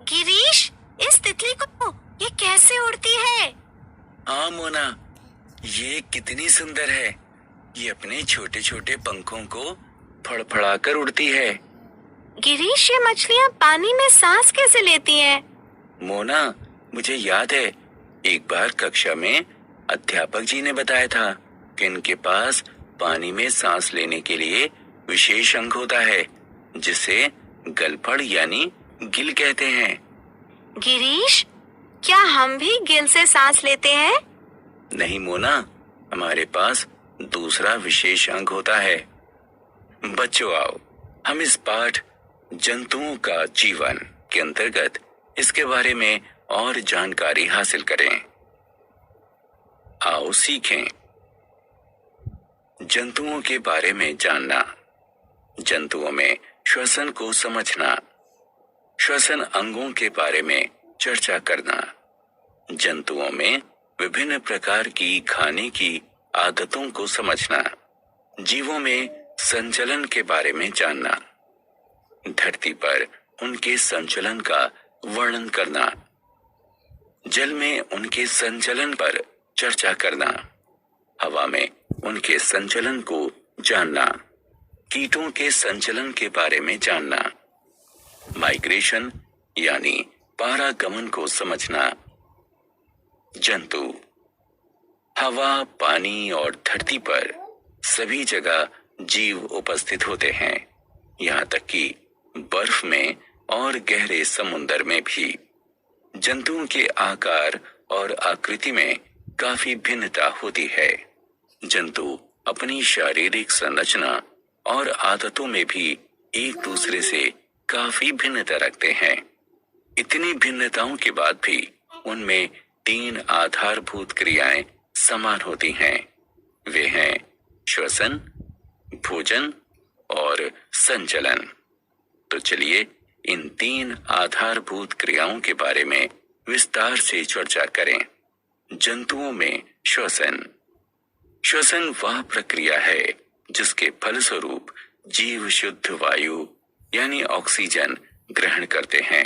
गिरीश, इस तितली को ये कैसे उड़ती है? हाँ मोना, ये कितनी सुंदर है। ये अपने छोटे छोटे पंखों को फड़फड़ाकर उड़ती है। गिरीश, ये मछलियाँ पानी में सांस कैसे लेती हैं? मोना, मुझे याद है एक बार कक्षा में अध्यापक जी ने बताया था कि इनके पास पानी में सांस लेने के लिए विशेष अंग होता है जिसे गलफड़ यानी गिल कहते हैं। गिरीश, क्या हम भी गिल से सांस लेते हैं? नहीं मोना, हमारे पास दूसरा विशेष अंग होता है। बच्चों आओ, हम इस पाठ जंतुओं का जीवन के अंतर्गत इसके बारे में और जानकारी हासिल करें। आओ सीखें। जंतुओं के बारे में जानना, जंतुओं में श्वसन को समझना, श्वसन अंगों के बारे में चर्चा करना, जंतुओं में विभिन्न प्रकार की खाने की आदतों को समझना, जीवों में संचलन के बारे में जानना, धरती पर उनके संचलन का वर्णन करना, जल में उनके संचलन पर चर्चा करना, हवा में उनके संचलन को जानना, कीटों के संचलन के बारे में जानना, माइग्रेशन यानी पारागमन को समझना। जंतु हवा, पानी और धरती पर सभी जगह जीव उपस्थित होते हैं, यहाँ तक कि बर्फ में और गहरे समुद्र में भी। जंतुओं के आकार और आकृति में काफी भिन्नता होती है। जंतु अपनी शारीरिक संरचना और आदतों में भी एक दूसरे से काफी भिन्नता रखते हैं। इतनी भिन्नताओं के बाद भी उनमें 3 आधारभूत क्रियाएं समान होती हैं। वे हैं श्वसन, भोजन और संचलन। तो चलिए इन 3 आधारभूत क्रियाओं के बारे में विस्तार से चर्चा करें। जंतुओं में श्वसन। श्वसन वह प्रक्रिया है जिसके फलस्वरूप जीव शुद्ध वायु यानी ऑक्सीजन ग्रहण करते हैं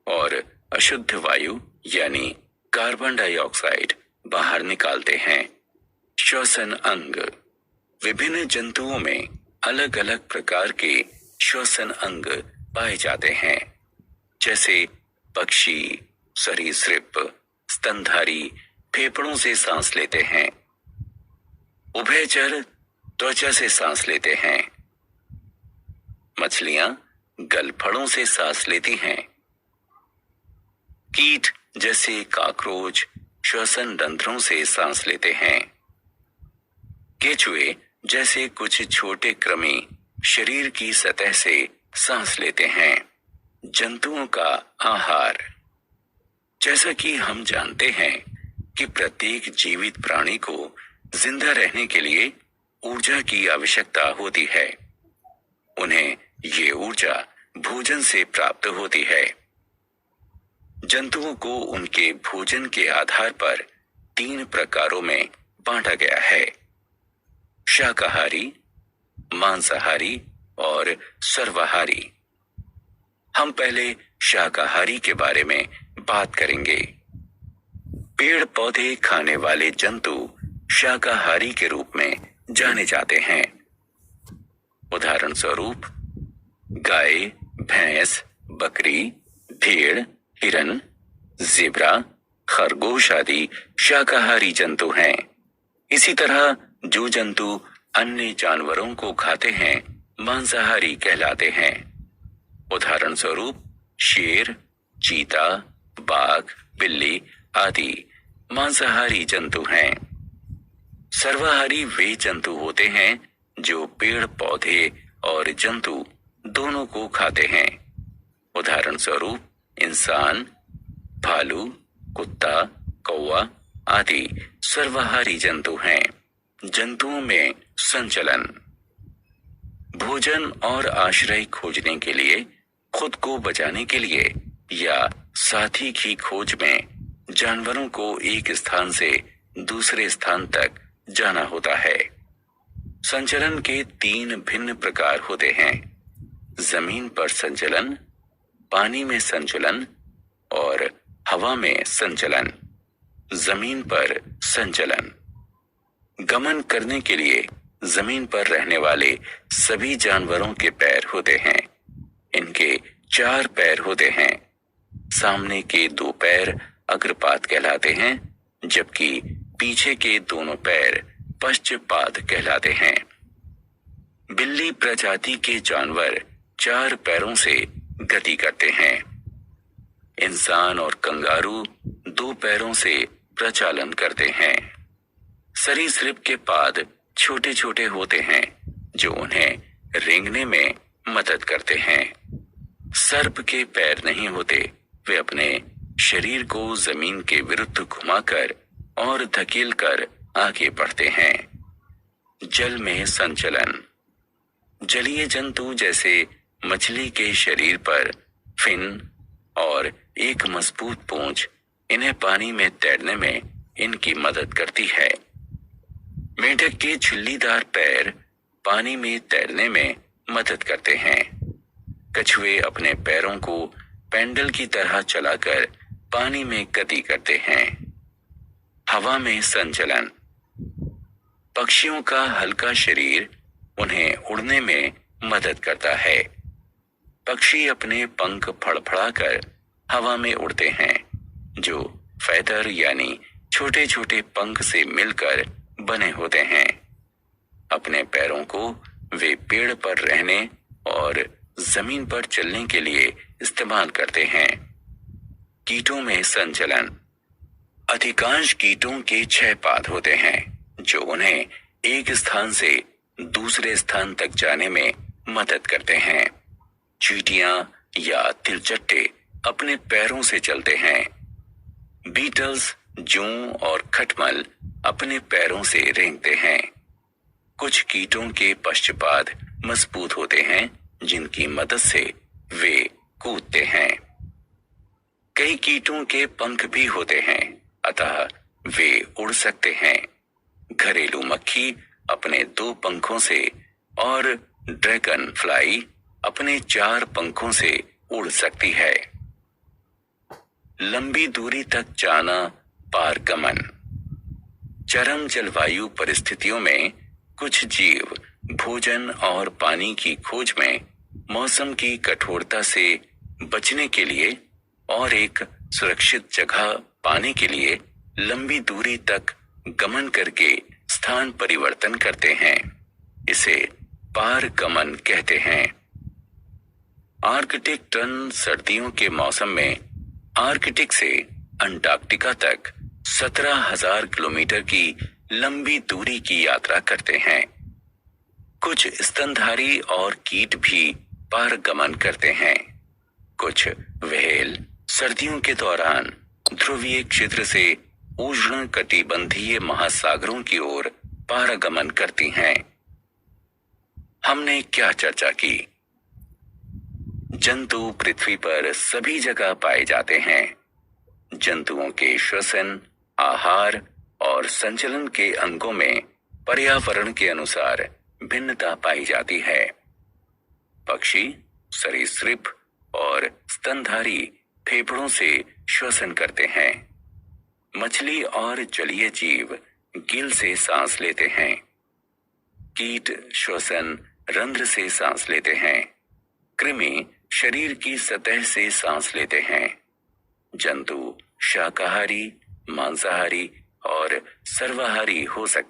और अशुद्ध वायु यानी कार्बन डाइऑक्साइड बाहर निकालते हैं। श्वसन अंग। विभिन्न जंतुओं में अलग अलग प्रकार के श्वसन अंग पाए जाते हैं, जैसे पक्षी, सरीसृप, स्तनधारी फेफड़ों से सांस लेते हैं। उभयचर त्वचा से सांस लेते हैं। मछलियां गलफड़ों से सांस लेती हैं। कीट जैसे काकरोच श्वसन रंध्रों से सांस लेते हैं। केचुए जैसे कुछ छोटे कृमि शरीर की सतह से सांस लेते हैं। जंतुओं का आहार। जैसा कि हम जानते हैं कि प्रत्येक जीवित प्राणी को जिंदा रहने के लिए ऊर्जा की आवश्यकता होती है। उन्हें ये ऊर्जा भोजन से प्राप्त होती है। जंतुओं को उनके भोजन के आधार पर 3 प्रकारों में बांटा गया है: शाकाहारी, मांसाहारी और सर्वाहारी। हम पहले शाकाहारी के बारे में बात करेंगे। पेड़ पौधे खाने वाले जंतु शाकाहारी के रूप में जाने जाते हैं। उदाहरण स्वरूप गाय, भैंस, बकरी, भेड़, हिरन, ज़ेब्रा, खरगोश आदि शाकाहारी जंतु हैं। इसी तरह जो जंतु अन्य जानवरों को खाते हैं मांसाहारी कहलाते हैं। उदाहरण स्वरूप शेर, चीता, बाघ, बिल्ली आदि मांसाहारी जंतु हैं। सर्वाहारी वे जंतु होते हैं जो पेड़ पौधे और जंतु दोनों को खाते हैं। उदाहरण स्वरूप इंसान, भालू, कुत्ता, कौवा आदि सर्वाहारी जंतु हैं। जंतुओं में संचलन। भोजन और आश्रय खोजने के लिए, खुद को बचाने के लिए या साथी की खोज में जानवरों को एक स्थान से दूसरे स्थान तक जाना होता है। संचलन के 3 भिन्न प्रकार होते हैं: जमीन पर संचलन, पानी में संचलन और हवा में संचलन, जमीन पर संचलन। गमन करने के लिए जमीन पर रहने वाले सभी जानवरों के पैर होते हैं। इनके 4 पैर होते हैं। सामने के 2 पैर अग्रपाद कहलाते हैं, जबकि पीछे के दोनों पैर पश्चपाद कहलाते हैं। बिल्ली प्रजाति के जानवर 4 पैरों से गति करते हैं। इंसान और कंगारू 2 पैरों से प्रचालन करते हैं। सरीसृप के पाद छोटे छोटे होते हैं, जो उन्हें रेंगने में मदद करते हैं। सर्प के पैर नहीं होते। वे अपने शरीर को जमीन के विरुद्ध घुमाकर और धकेलकर आगे बढ़ते हैं। जल में संचलन। जलीय जंतु जैसे मछली के शरीर पर फिन और एक मजबूत पूंछ इन्हें पानी में तैरने में इनकी मदद करती है। मेंढक के झिल्लीदार पैर पानी में तैरने में मदद करते हैं। कछुए अपने पैरों को पेंडल की तरह चलाकर पानी में गति करते हैं। हवा में संचलन। पक्षियों का हल्का शरीर उन्हें उड़ने में मदद करता है। पक्षी अपने पंख फड़फड़ाकर हवा में उड़ते हैं, जो फैदर यानी छोटे छोटे पंख से मिलकर बने होते हैं। अपने पैरों को वे पेड़ पर रहने और जमीन पर चलने के लिए इस्तेमाल करते हैं। कीटों में संचलन। अधिकांश कीटों के 6 पाद होते हैं, जो उन्हें एक स्थान से दूसरे स्थान तक जाने में मदद करते हैं। चींटियां या तिलचट्टे अपने पैरों से चलते हैं। बीटल्स, जूं और खटमल अपने पैरों से रेंगते हैं। कुछ कीटों के पश्चपाद मजबूत होते हैं, जिनकी मदद से वे कूदते हैं। कई कीटों के पंख भी होते हैं, अतः वे उड़ सकते हैं। घरेलू मक्खी अपने 2 पंखों से और ड्रैगन फ्लाई अपने 4 पंखों से उड़ सकती है। लंबी दूरी तक जाना, पारगमन। चरम जलवायु परिस्थितियों में कुछ जीव भोजन और पानी की खोज में मौसम की कठोरता से बचने के लिए और एक सुरक्षित जगह पाने के लिए लंबी दूरी तक गमन करके स्थान परिवर्तन करते हैं। इसे पारगमन कहते हैं। आर्कटिक टर्न सर्दियों के मौसम में आर्कटिक से अंटार्कटिका तक 17,000 किलोमीटर की लंबी दूरी की यात्रा करते हैं। कुछ स्तनधारी और कीट भी पारगमन करते हैं। कुछ व्हेल सर्दियों के दौरान ध्रुवीय क्षेत्र से उष्ण कटिबंधीय महासागरों की ओर पारगमन करती हैं। हमने क्या चर्चा की? जंतु पृथ्वी पर सभी जगह पाए जाते हैं। जंतुओं के श्वसन, आहार और संचलन के अंगों में पर्यावरण के अनुसार भिन्नता पाई जाती है। पक्षी, सरीसृप और स्तनधारी फेफड़ों से श्वसन करते हैं। मछली और जलीय जीव गिल से सांस लेते हैं। कीट श्वसन रंध्र से सांस लेते हैं। कृमि शरीर की सतह से सांस लेते हैं। जंतु शाकाहारी, मांसाहारी और सर्वाहारी हो सकते